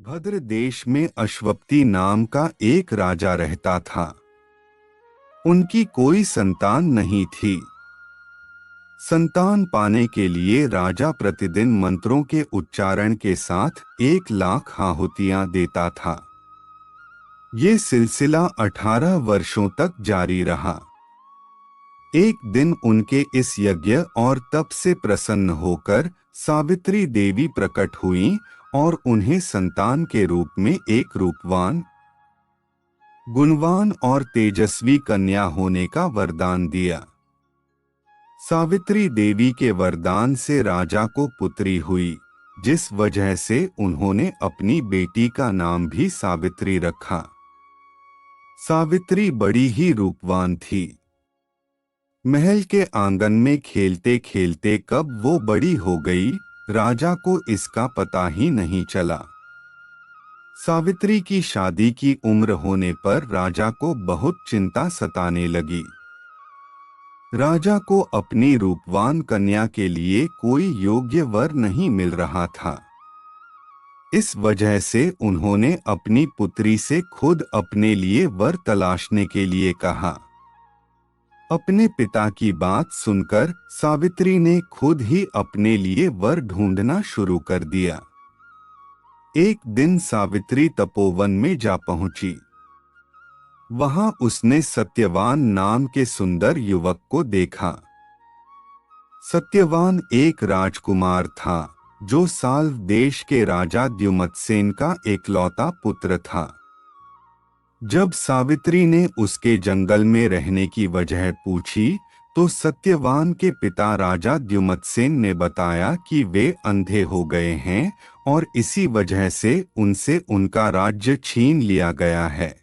भद्र देश में अश्वपति नाम का एक राजा रहता था। उनकी कोई संतान नहीं थी। संतान पाने के लिए राजा प्रतिदिन मंत्रों के उच्चारण के साथ 1,00,000 आहुतियां देता था। ये सिलसिला 18 वर्षों तक जारी रहा। एक दिन उनके इस यज्ञ और तप से प्रसन्न होकर सावित्री देवी प्रकट हुईं और उन्हें संतान के रूप में एक रूपवान, गुणवान और तेजस्वी कन्या होने का वरदान दिया। सावित्री देवी के वरदान से राजा को पुत्री हुई, जिस वजह से उन्होंने अपनी बेटी का नाम भी सावित्री रखा। सावित्री बड़ी ही रूपवान थी। महल के आंगन में खेलते खेलते कब वो बड़ी हो गई, राजा को इसका पता ही नहीं चला। सावित्री की शादी की उम्र होने पर राजा को बहुत चिंता सताने लगी। राजा को अपनी रूपवान कन्या के लिए कोई योग्य वर नहीं मिल रहा था। इस वजह से उन्होंने अपनी पुत्री से खुद अपने लिए वर तलाशने के लिए कहा। अपने पिता की बात सुनकर सावित्री ने खुद ही अपने लिए वर ढूंढना शुरू कर दिया। एक दिन सावित्री तपोवन में जा पहुंची। वहां उसने सत्यवान नाम के सुंदर युवक को देखा। सत्यवान एक राजकुमार था, जो साल्व देश के राजा द्युमत्सेन का एकलौता पुत्र था। जब सावित्री ने उसके जंगल में रहने की वजह पूछी, तो सत्यवान के पिता राजा द्युमत्सेन ने बताया कि वे अंधे हो गए हैं और इसी वजह से उनसे उनका राज्य छीन लिया गया है।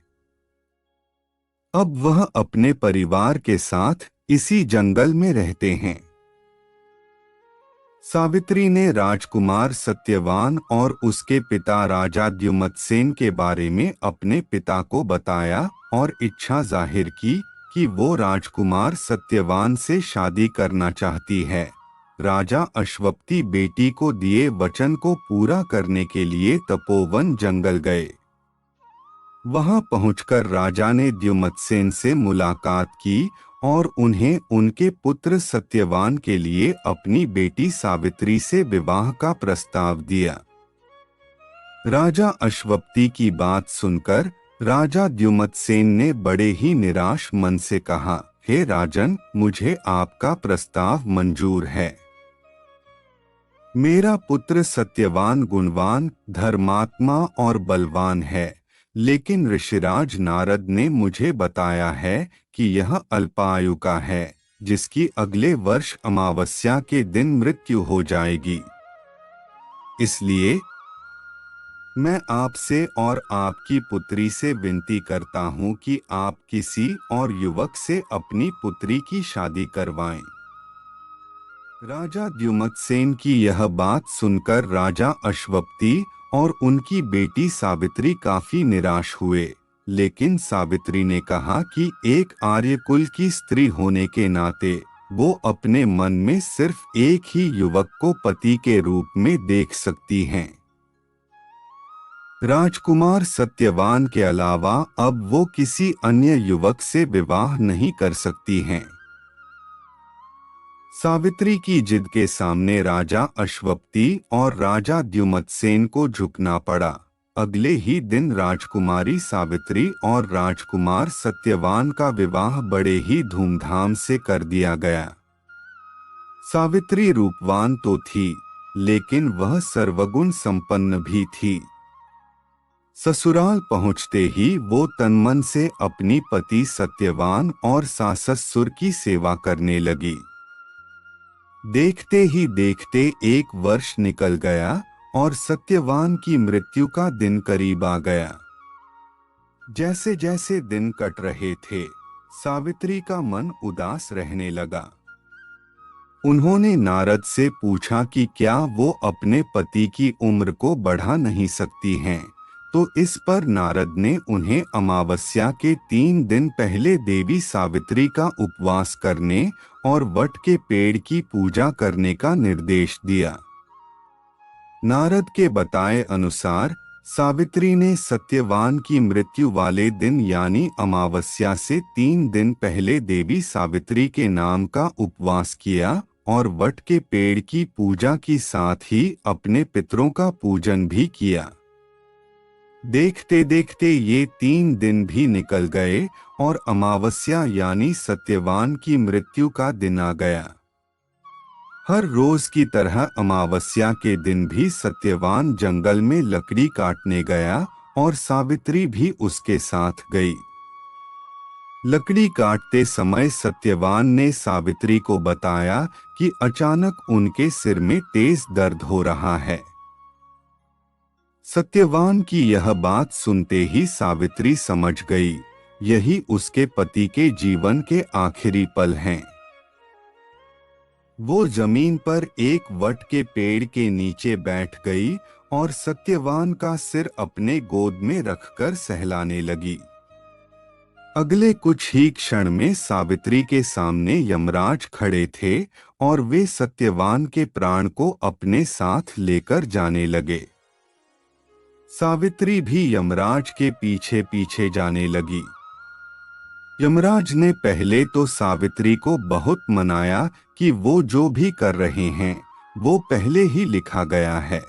अब वह अपने परिवार के साथ इसी जंगल में रहते हैं। सावित्री ने राजकुमार सत्यवान और उसके पिता राजा द्युमत्सेन के बारे में अपने पिता को बताया और इच्छा जाहिर की कि वो राजकुमार सत्यवान से शादी करना चाहती है। राजा अश्वपति बेटी को दिए वचन को पूरा करने के लिए तपोवन जंगल गए। वहां पहुंचकर राजा ने द्युमत्सेन से मुलाकात की और उन्हें उनके पुत्र सत्यवान के लिए अपनी बेटी सावित्री से विवाह का प्रस्ताव दिया। राजा अश्वपति की बात सुनकर राजा द्युमत्सेन ने बड़े ही निराश मन से कहा, हे राजन, मुझे आपका प्रस्ताव मंजूर है। मेरा पुत्र सत्यवान गुणवान, धर्मात्मा और बलवान है, लेकिन ऋषिराज नारद ने मुझे बताया है कि यह अल्पायु का है, जिसकी अगले वर्ष अमावस्या के दिन मृत्यु हो जाएगी। इसलिए मैं आपसे और आपकी पुत्री से विनती करता हूं कि आप किसी और युवक से अपनी पुत्री की शादी करवाएं। राजा द्युमत्सेन की यह बात सुनकर राजा अश्वपति और उनकी बेटी सावित्री काफी निराश हुए, लेकिन सावित्री ने कहा कि एक आर्यकुल की स्त्री होने के नाते वो अपने मन में सिर्फ एक ही युवक को पति के रूप में देख सकती हैं। राजकुमार सत्यवान के अलावा अब वो किसी अन्य युवक से विवाह नहीं कर सकती हैं। सावित्री की जिद के सामने राजा अश्वपति और राजा द्युमत्सेन को झुकना पड़ा। अगले ही दिन राजकुमारी सावित्री और राजकुमार सत्यवान का विवाह बड़े ही धूमधाम से कर दिया गया। सावित्री रूपवान तो थी, लेकिन वह सर्वगुण संपन्न भी थी। ससुराल पहुंचते ही वो तनमन से अपनी पति सत्यवान और सास-ससुर की सेवा करने लगी। देखते ही देखते 1 वर्ष निकल गया और सत्यवान की मृत्यु का दिन करीब आ गया। जैसे जैसे दिन कट रहे थे, सावित्री का मन उदास रहने लगा। उन्होंने नारद से पूछा कि क्या वो अपने पति की उम्र को बढ़ा नहीं सकती हैं, तो इस पर नारद ने उन्हें अमावस्या के 3 दिन पहले देवी सावित्री का उपवास करने और वट के पेड़ की पूजा करने का निर्देश दिया। नारद के बताए अनुसार सावित्री ने सत्यवान की मृत्यु वाले दिन यानी अमावस्या से 3 दिन पहले देवी सावित्री के नाम का उपवास किया और वट के पेड़ की पूजा की, साथ ही अपने पितरों का पूजन भी किया। देखते देखते ये 3 दिन भी निकल गए और अमावस्या यानी सत्यवान की मृत्यु का दिन आ गया। हर रोज की तरह अमावस्या के दिन भी सत्यवान जंगल में लकड़ी काटने गया और सावित्री भी उसके साथ गई। लकड़ी काटते समय सत्यवान ने सावित्री को बताया कि अचानक उनके सिर में तेज दर्द हो रहा है। सत्यवान की यह बात सुनते ही सावित्री समझ गई, यही उसके पति के जीवन के आखिरी पल हैं। वो जमीन पर एक वट के पेड़ के नीचे बैठ गई और सत्यवान का सिर अपने गोद में रखकर सहलाने लगी। अगले कुछ ही क्षण में सावित्री के सामने यमराज खड़े थे और वे सत्यवान के प्राण को अपने साथ लेकर जाने लगे। सावित्री भी यमराज के पीछे पीछे जाने लगी। यमराज ने पहले तो सावित्री को बहुत मनाया कि वो जो भी कर रहे हैं वो पहले ही लिखा गया है,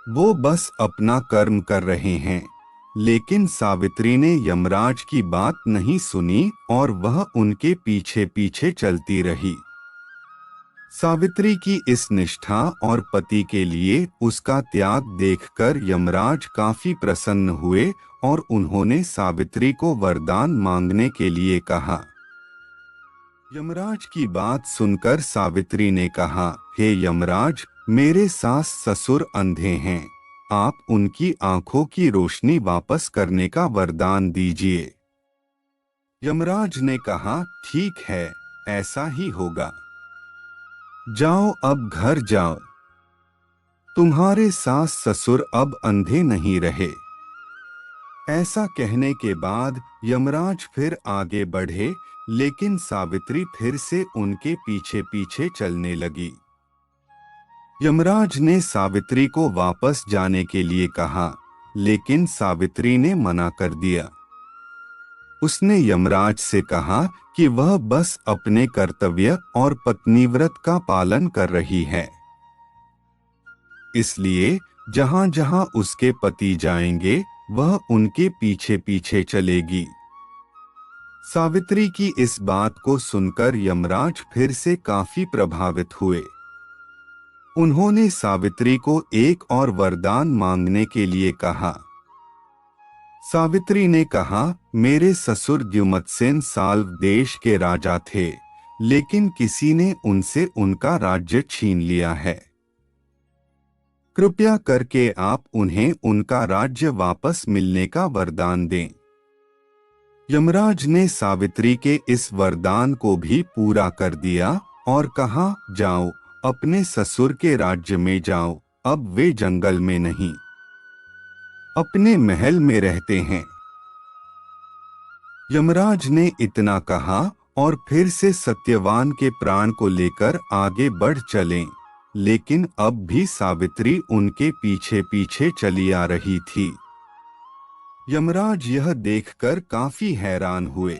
वो बस अपना कर्म कर रहे हैं। लेकिन सावित्री ने यमराज की बात नहीं सुनी और वह उनके पीछे पीछे चलती रही। सावित्री की इस निष्ठा और पति के लिए उसका त्याग देखकर यमराज काफी प्रसन्न हुए और उन्होंने सावित्री को वरदान मांगने के लिए कहा। यमराज की बात सुनकर सावित्री ने कहा, हे यमराज, मेरे सास ससुर अंधे हैं, आप उनकी आंखों की रोशनी वापस करने का वरदान दीजिए। यमराज ने कहा, ठीक है, ऐसा ही होगा। जाओ, अब घर जाओ, तुम्हारे सास ससुर अब अंधे नहीं रहे। ऐसा कहने के बाद यमराज फिर आगे बढ़े, लेकिन सावित्री फिर से उनके पीछे पीछे चलने लगी। यमराज ने सावित्री को वापस जाने के लिए कहा, लेकिन सावित्री ने मना कर दिया। उसने यमराज से कहा कि वह बस अपने कर्तव्य और पत्नीव्रत का पालन कर रही है, इसलिए जहां जहां उसके पति जाएंगे वह उनके पीछे पीछे चलेगी। सावित्री की इस बात को सुनकर यमराज फिर से काफी प्रभावित हुए। उन्होंने सावित्री को एक और वरदान मांगने के लिए कहा। सावित्री ने कहा, मेरे ससुर द्युमत्सेन साल्व देश के राजा थे, लेकिन किसी ने उनसे उनका राज्य छीन लिया है। कृपया करके आप उन्हें उनका राज्य वापस मिलने का वरदान दें। यमराज ने सावित्री के इस वरदान को भी पूरा कर दिया और कहा, जाओ, अपने ससुर के राज्य में जाओ, अब वे जंगल में नहीं, अपने महल में रहते हैं। यमराज ने इतना कहा और फिर से सत्यवान के प्राण को लेकर आगे बढ़ चले, लेकिन अब भी सावित्री उनके पीछे पीछे चली आ रही थी। यमराज यह देखकर काफी हैरान हुए।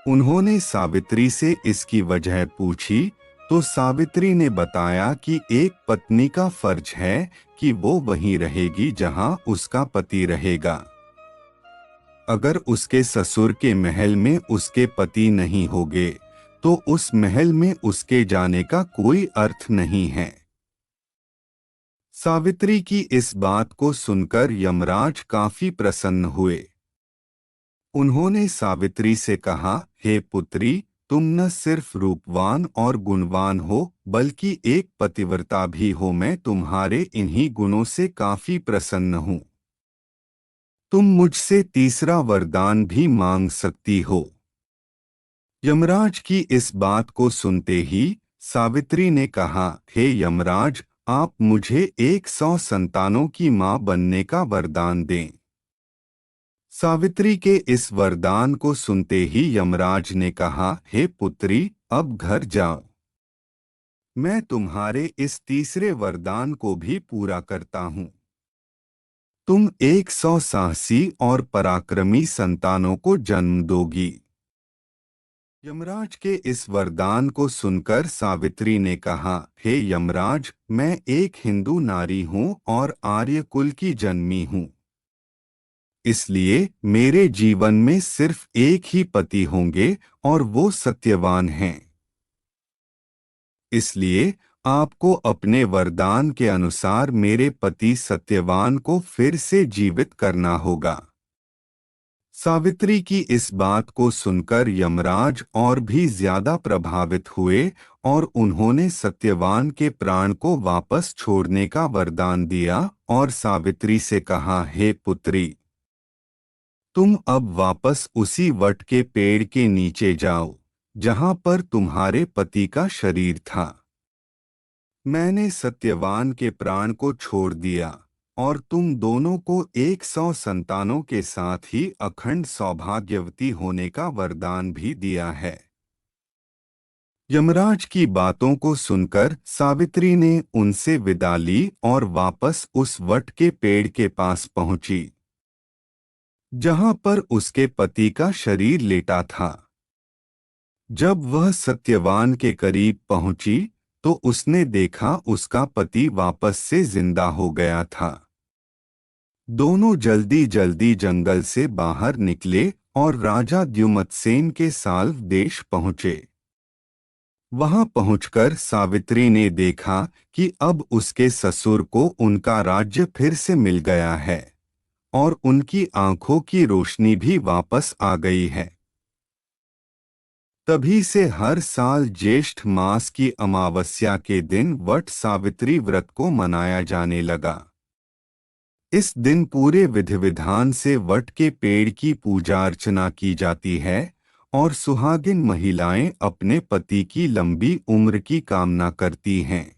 उन्होंने सावित्री से इसकी वजह पूछी तो सावित्री ने बताया कि एक पत्नी का फर्ज है कि वो वहीं रहेगी जहां उसका पति रहेगा। अगर उसके ससुर के महल में उसके पति नहीं होंगे तो उस महल में उसके जाने का कोई अर्थ नहीं है। सावित्री की इस बात को सुनकर यमराज काफी प्रसन्न हुए। उन्होंने सावित्री से कहा, हे पुत्री, तुम न सिर्फ रूपवान और गुणवान हो बल्कि एक पतिव्रता भी हो। मैं तुम्हारे इन्हीं गुणों से काफी प्रसन्न हूँ। तुम मुझसे तीसरा वरदान भी मांग सकती हो। यमराज की इस बात को सुनते ही सावित्री ने कहा, हे यमराज, आप मुझे 100 संतानों की मां बनने का वरदान दें। सावित्री के इस वरदान को सुनते ही यमराज ने कहा, हे पुत्री, अब घर जाओ। मैं तुम्हारे इस तीसरे वरदान को भी पूरा करता हूँ। तुम 100 साहसी और पराक्रमी संतानों को जन्म दोगी। यमराज के इस वरदान को सुनकर सावित्री ने कहा, हे यमराज, मैं एक हिंदू नारी हूँ और आर्य कुल की जन्मी हूँ। इसलिए मेरे जीवन में सिर्फ एक ही पति होंगे और वो सत्यवान हैं। इसलिए आपको अपने वरदान के अनुसार मेरे पति सत्यवान को फिर से जीवित करना होगा। सावित्री की इस बात को सुनकर यमराज और भी ज्यादा प्रभावित हुए और उन्होंने सत्यवान के प्राण को वापस छोड़ने का वरदान दिया और सावित्री से कहा, हे पुत्री, तुम अब वापस उसी वट के पेड़ के नीचे जाओ जहां पर तुम्हारे पति का शरीर था। मैंने सत्यवान के प्राण को छोड़ दिया और तुम दोनों को 100 संतानों के साथ ही अखंड सौभाग्यवती होने का वरदान भी दिया है। यमराज की बातों को सुनकर सावित्री ने उनसे विदा ली और वापस उस वट के पेड़ के पास पहुंची जहां पर उसके पति का शरीर लेटा था। जब वह सत्यवान के करीब पहुंची तो उसने देखा उसका पति वापस से जिंदा हो गया था। दोनों जल्दी जल्दी जंगल से बाहर निकले और राजा द्युमत्सेन के साल्व देश पहुंचे। वहां पहुंचकर सावित्री ने देखा कि अब उसके ससुर को उनका राज्य फिर से मिल गया है और उनकी आंखों की रोशनी भी वापस आ गई है। तभी से हर साल ज्येष्ठ मास की अमावस्या के दिन वट सावित्री व्रत को मनाया जाने लगा। इस दिन पूरे विधि विधान से वट के पेड़ की पूजा अर्चना की जाती है और सुहागिन महिलाएं अपने पति की लंबी उम्र की कामना करती हैं।